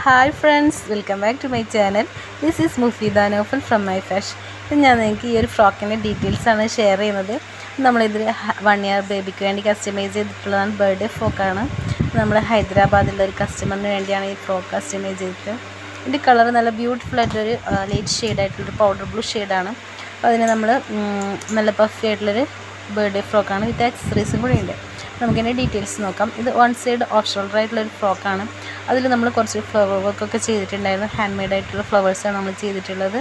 Hi friends, welcome back to my channel. This is Mufida Naufal from my fashion. ഞാൻ നിങ്ങൾക്ക് ഈ ഒരു ഫ്രോക്കിൻ്റെ details ആണ് ഷെയർ ചെയ്യുന്നത്. നമ്മളിതിൽ 1 year ബേബിക്ക് വേണ്ടി കസ്റ്റമൈസ് ചെയ്തിട്ടുള്ളതാണ്. ബർത്ത്ഡേ ഫ്രോക്കാണ്. നമ്മൾ ഹൈദരാബാദിലുള്ള ഒരു കസ്റ്റമറിന് വേണ്ടിയാണ് ഈ ഫ്രോക്ക് കസ്റ്റമൈസ് ചെയ്തിട്ട്. ഇതിൻ്റെ കളർ നല്ല ബ്യൂട്ടിഫുൾ ആയിട്ടൊരു ലൈറ്റ് ഷെയ്ഡ് ആയിട്ടുള്ളൊരു പൗഡർ ബ്ലൂ ഷെയ്ഡാണ്. അപ്പോൾ അതിന് നമ്മൾ നല്ല പഫി ആയിട്ടുള്ളൊരു ബർത്ത്ഡേ ഫ്രോക്കാണ്. വിത്ത് ആക്സസറീസും കൂടി ഉണ്ട്. നമുക്കിതിൻ്റെ ഡീറ്റെയിൽസ് നോക്കാം. ഇത് 1 side ഓഫ് ഷോൾഡർ ആയിട്ടുള്ളൊരു ഫ്രോക്കാണ്. അതിൽ നമ്മൾ കുറച്ച് ഫ്ലവർ വർക്കൊക്കെ ചെയ്തിട്ടുണ്ടായിരുന്നു. ഹാൻഡ് മെയ്ഡ് ആയിട്ടുള്ള ഫ്ലവേഴ്സാണ് നമ്മൾ ചെയ്തിട്ടുള്ളത്.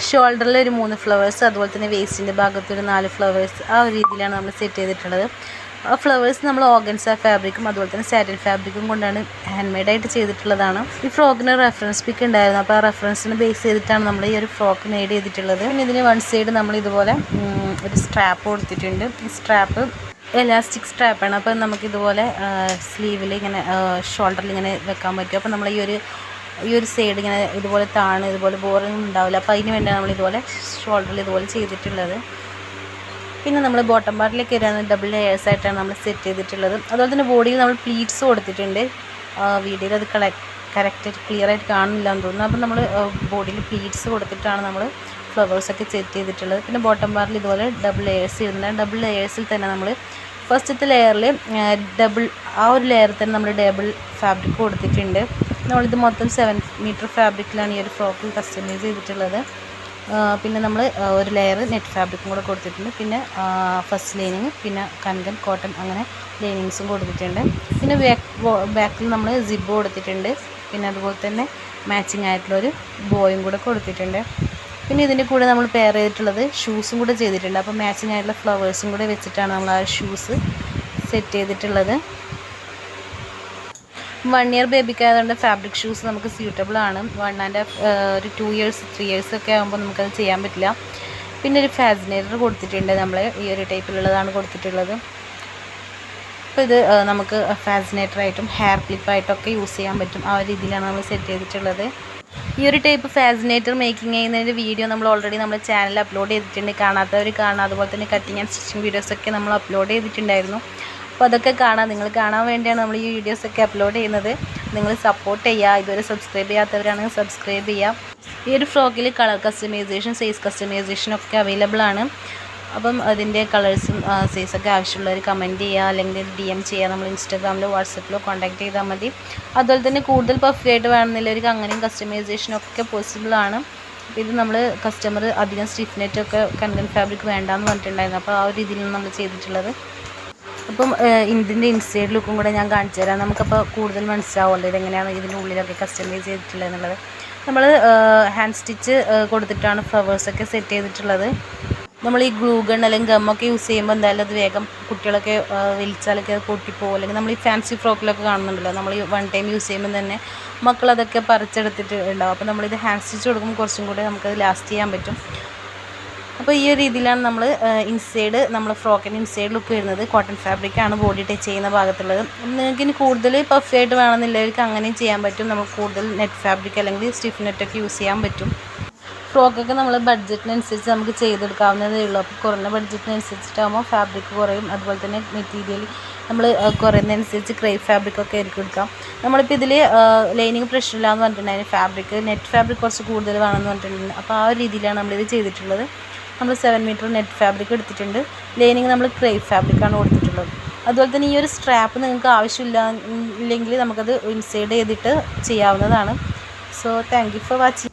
ഷോൾഡറിൽ ഒരു 3 ഫ്ലവേഴ്സ്, അതുപോലെ തന്നെ വേസ്റ്റിൻ്റെ ഭാഗത്തൊരു 4 ഫ്ലവേഴ്സ്, ആ ഒരു രീതിയിലാണ് നമ്മൾ സെറ്റ് ചെയ്തിട്ടുള്ളത്. ആ ഫ്ലവേഴ്സ് നമ്മൾ ഓർഗൻസ ഫാബ്രിക്കും അതുപോലെ തന്നെ സാറ്റിൻ ഫാബ്രിക്കും കൊണ്ടാണ് ഹാൻഡ് മെയ്ഡായിട്ട് ചെയ്തിട്ടുള്ളതാണ്. ഈ ഫ്രോക്കിന് റെഫറൻസ് പിക്ക് ഉണ്ടായിരുന്നു. അപ്പോൾ ആ റെഫറൻസിന് ബേസ് ചെയ്തിട്ടാണ് നമ്മൾ ഈ ഒരു ഫ്രോക്ക് മെയ്ഡ് ചെയ്തിട്ടുള്ളത്. പിന്നെ ഇതിന് 1 side നമ്മൾ ഇതുപോലെ ഒരു സ്ട്രാപ്പ് കൊടുത്തിട്ടുണ്ട്. ഈ സ്ട്രാപ്പ് എലാസ്റ്റിക് സ്ട്രാപ്പാണ്. അപ്പോൾ നമുക്കിതുപോലെ സ്ലീവിൽ ഇങ്ങനെ ഷോൾഡറിൽ ഇങ്ങനെ വെക്കാൻ പറ്റും. അപ്പോൾ നമ്മൾ ഈ ഒരു സൈഡ് ഇങ്ങനെ ഇതുപോലെ ഇതുപോലെ ബോറിങ് ഉണ്ടാവില്ല. അപ്പോൾ അതിന് വേണ്ടിയാണ് നമ്മൾ ഇതുപോലെ ഷോൾഡറിൽ ഇതുപോലെ ചെയ്തിട്ടുള്ളത്. പിന്നെ നമ്മൾ ബോട്ടം പാർട്ടിലേക്ക് വരികയാണ്. ഡബിൾ ലെയേഴ്സ് ആയിട്ടാണ് നമ്മൾ സെറ്റ് ചെയ്തിട്ടുള്ളത്. അതുപോലെ തന്നെ ബോഡിയിൽ നമ്മൾ പ്ലീറ്റ്സ് കൊടുത്തിട്ടുണ്ട്. വീഡിയോയിൽ അത് കറക്റ്റ് ക്ലിയർ ആയിട്ട് കാണുന്നില്ല എന്ന് തോന്നുന്നു. അപ്പോൾ നമ്മൾ ബോഡിയിൽ പ്ലീറ്റ്സ് കൊടുത്തിട്ടാണ് നമ്മൾ ഫ്ലവേഴ്സൊക്കെ സെറ്റ് ചെയ്തിട്ടുള്ളത്. പിന്നെ ബോട്ടം പാർട്ടിൽ ഇതുപോലെ ഡബിൾ ലെയേഴ്സ് ചെയ്യുന്നുണ്ട്. ഡബിൾ ലെയേഴ്സിൽ തന്നെ നമ്മൾ ഫസ്റ്റത്തെ ലെയറിൽ ആ ഒരു ലെയറിൽ തന്നെ നമ്മൾ ഡബിൾ ഫാബ്രിക് കൊടുത്തിട്ടുണ്ട്. നമ്മളിത് മൊത്തം 7 meter ഫാബ്രിക്കിലാണ് ഈ ഒരു ഫ്രോക്ക് കസ്റ്റമൈസ് ചെയ്തിട്ടുള്ളത്. പിന്നെ നമ്മൾ ഒരു ലെയർ നെറ്റ് ഫാബ്രിക്കും കൂടെ കൊടുത്തിട്ടുണ്ട്. പിന്നെ ഫസ്റ്റ് ലൈനിങ്, പിന്നെ കൻകൻ കോട്ടൺ, അങ്ങനെ ലൈനിങ്സും കൊടുത്തിട്ടുണ്ട്. പിന്നെ ബാക്കിൽ നമ്മൾ സിബ് കൊടുത്തിട്ടുണ്ട്. പിന്നെ അതുപോലെ തന്നെ മാച്ചിങ് ആയിട്ടുള്ളൊരു ബോയും കൂടെ കൊടുത്തിട്ടുണ്ട്. പിന്നെ ഇതിൻ്റെ കൂടെ നമ്മൾ പെയർ ചെയ്തിട്ടുള്ളത് ഷൂസും കൂടെ ചെയ്തിട്ടുണ്ട്. അപ്പോൾ മാച്ചിങ് ആയിട്ടുള്ള ഫ്ലവേഴ്സും കൂടെ വെച്ചിട്ടാണ് നമ്മൾ ആ ഷൂസ് സെറ്റ് ചെയ്തിട്ടുള്ളത്. 1 year ബേബിക്ക് ആയതുകൊണ്ട് ഫാബ്രിക് ഷൂസ് നമുക്ക് സ്യൂട്ടബിൾ ആണ്. 1.5 ഒരു 2 years 3 years ഒക്കെ ആകുമ്പോൾ നമുക്കത് ചെയ്യാൻ പറ്റില്ല. പിന്നെ ഒരു ഫാസിനേറ്റർ കൊടുത്തിട്ടുണ്ട്. നമ്മൾ ഈ ഒരു ടൈപ്പിലുള്ളതാണ് കൊടുത്തിട്ടുള്ളത്. അപ്പോൾ ഇത് നമുക്ക് ഫാസിനേറ്ററായിട്ടും ഹെയർ ക്ലിപ്പായിട്ടൊക്കെ യൂസ് ചെയ്യാൻ പറ്റും. ആ ഒരു രീതിയിലാണ് നമ്മൾ സെറ്റ് ചെയ്തിട്ടുള്ളത്. ഈ ഒരു ടൈപ്പ് ഫാസിനേറ്റർ മേക്കിംഗ് ചെയ്യുന്നതിൻ്റെ വീഡിയോ നമ്മൾ ഓൾറെഡി നമ്മുടെ ചാനലിൽ അപ്ലോഡ് ചെയ്തിട്ടുണ്ട്. കാണാത്തവർ കാണാം. അതുപോലെ തന്നെ കട്ടിങ് ആൻഡ് സ്റ്റിച്ചിങ് വീഡിയോസൊക്കെ നമ്മൾ അപ്ലോഡ് ചെയ്തിട്ടുണ്ടായിരുന്നു. അപ്പോൾ അതൊക്കെ കാണാം. നിങ്ങൾ കാണാൻ വേണ്ടിയാണ് നമ്മൾ ഈ വീഡിയോസൊക്കെ അപ്ലോഡ് ചെയ്യുന്നത്. നിങ്ങൾ സപ്പോർട്ട് ചെയ്യുക. ഇതുവരെ സബ്സ്ക്രൈബ് ചെയ്യാത്തവരാണെങ്കിൽ സബ്സ്ക്രൈബ് ചെയ്യുക. ഈ ഒരു ഫ്രോക്കിൽ കളർ കസ്റ്റമൈസേഷൻ, സൈസ് കസ്റ്റമൈസേഷനൊക്കെ അവൈലബിൾ ആണ്. അപ്പം അതിൻ്റെ കളേഴ്സും സൈസൊക്കെ ആവശ്യമുള്ളവർ കമൻറ്റ് ചെയ്യുക, അല്ലെങ്കിൽ DM ചെയ്യുക. നമ്മൾ ഇൻസ്റ്റാഗ്രാമിലോ വാട്സപ്പിലോ കോൺടാക്ട് ചെയ്താൽ മതി. അതുപോലെ തന്നെ കൂടുതൽ പഫി ആയിട്ട് വേണമെന്നുള്ളവർക്ക് അങ്ങനെയും കസ്റ്റമൈസേഷനൊക്കെ പോസിബിൾ ആണ്. ഇത് നമ്മൾ കസ്റ്റമർ അധികം സ്റ്റിഫ് നെറ്റൊക്കെ കൻകൻ ഫാബ്രിക് വേണ്ടാന്ന് പറഞ്ഞിട്ടുണ്ടായിരുന്നു. അപ്പോൾ ആ ഒരു രീതിയിലാണ് നമ്മൾ ചെയ്തിട്ടുള്ളത്. അപ്പം ഇതിൻ്റെ ഇൻസൈഡ് ലുക്കും കൂടെ ഞാൻ കാണിച്ചു തരാം. നമുക്കപ്പോൾ കൂടുതൽ മനസ്സിലാവുമല്ലോ ഇതെങ്ങനെയാണ് ഇതിൻ്റെ ഉള്ളിലൊക്കെ കസ്റ്റമൈസ് ചെയ്തിട്ടുള്ളത് എന്നുള്ളത്. നമ്മൾ ഹാൻഡ് സ്റ്റിച്ച് കൊടുത്തിട്ടാണ് ഫ്ലവേഴ്സൊക്കെ സെറ്റ് ചെയ്തിട്ടുള്ളത്. നമ്മൾ ഈ ഗ്ലൂ ഗൺ അല്ലെങ്കിൽ ഗമ്മൊക്കെ യൂസ് ചെയ്യുമ്പോൾ എന്തായാലും അത് വേഗം കുട്ടികളൊക്കെ വലിച്ചാലൊക്കെ അത് പൊട്ടിപ്പോകും. അല്ലെങ്കിൽ നമ്മൾ ഈ ഫാൻസി ഫ്രോക്കിലൊക്കെ കാണുന്നുണ്ടല്ലോ, നമ്മൾ ഈ 1 time യൂസ് ചെയ്യുമ്പോൾ തന്നെ മക്കളതൊക്കെ പറിച്ചെടുത്തിട്ട് ഉണ്ടാവും. അപ്പോൾ നമ്മളിത് ഹാൻഡ് സ്റ്റിച്ച് കൊടുക്കുമ്പോൾ കുറച്ചും കൂടെ നമുക്കത് ലാസ്റ്റ് ചെയ്യാൻ പറ്റും. അപ്പോൾ ഈ ഒരു രീതിയിലാണ് നമ്മൾ ഇൻസൈഡ്, നമ്മുടെ ഫ്രോക്കിൻ്റെ ഇൻസൈഡ് ലുക്ക് വരുന്നത്. കോട്ടൺ ഫാബ്രിക്കാണ് ബോഡി ടച്ച് ചെയ്യുന്ന ഭാഗത്തുള്ളത്. നിങ്ങൾക്ക് ഇനി കൂടുതൽ പഫി ആയിട്ട് വേണമെന്നില്ലവർക്ക് അങ്ങനെയും ചെയ്യാൻ പറ്റും. നമുക്ക് കൂടുതൽ നെറ്റ് ഫാബ്രിക് അല്ലെങ്കിൽ സ്റ്റിഫ് നെറ്റൊക്കെ യൂസ് ചെയ്യാൻ പറ്റും. ഫ്രോക്കൊക്കെ നമ്മൾ ബഡ്ജറ്റിനനുസരിച്ച് നമുക്ക് ചെയ്തെടുക്കാവുന്നതേ ഉള്ളൂ. അപ്പോൾ കുറഞ്ഞ ബഡ്ജറ്റിനനുസരിച്ചിട്ടാകുമ്പോൾ ഫാബ്രിക് കുറയും. അതുപോലെ തന്നെ മെറ്റീരിയൽ നമ്മൾ കുറയുന്നതനുസരിച്ച് ക്രേപ്പ് ഫാബ്രിക്കൊക്കെ ആയിരിക്കും എടുക്കാം. നമ്മളിപ്പോൾ ഇതിൽ ലൈനിങ് പ്രശ്നമില്ല എന്ന് പറഞ്ഞിട്ടുണ്ടായിരുന്നു. ഫാബ്രിക് നെറ്റ് ഫാബ്രിക് കുറച്ച് കൂടുതൽ വേണമെന്ന് പറഞ്ഞിട്ടുണ്ട്. അപ്പോൾ ആ ഒരു രീതിയിലാണ് നമ്മളിത് ചെയ്തിട്ടുള്ളത്. നമ്മൾ 7 meter നെറ്റ് ഫാബ്രിക് എടുത്തിട്ടുണ്ട്. ലൈനിങ് നമ്മൾ ക്രേപ്പ് ഫാബ്രിക്കാണ് കൊടുത്തിട്ടുള്ളത്. അതുപോലെ തന്നെ ഈ ഒരു സ്ട്രാപ്പ് നിങ്ങൾക്ക് ആവശ്യമില്ലെങ്കിൽ നമുക്കത് ഇൻസൈഡ് ചെയ്തിട്ട് ചെയ്യാവുന്നതാണ്. So thank you for watching.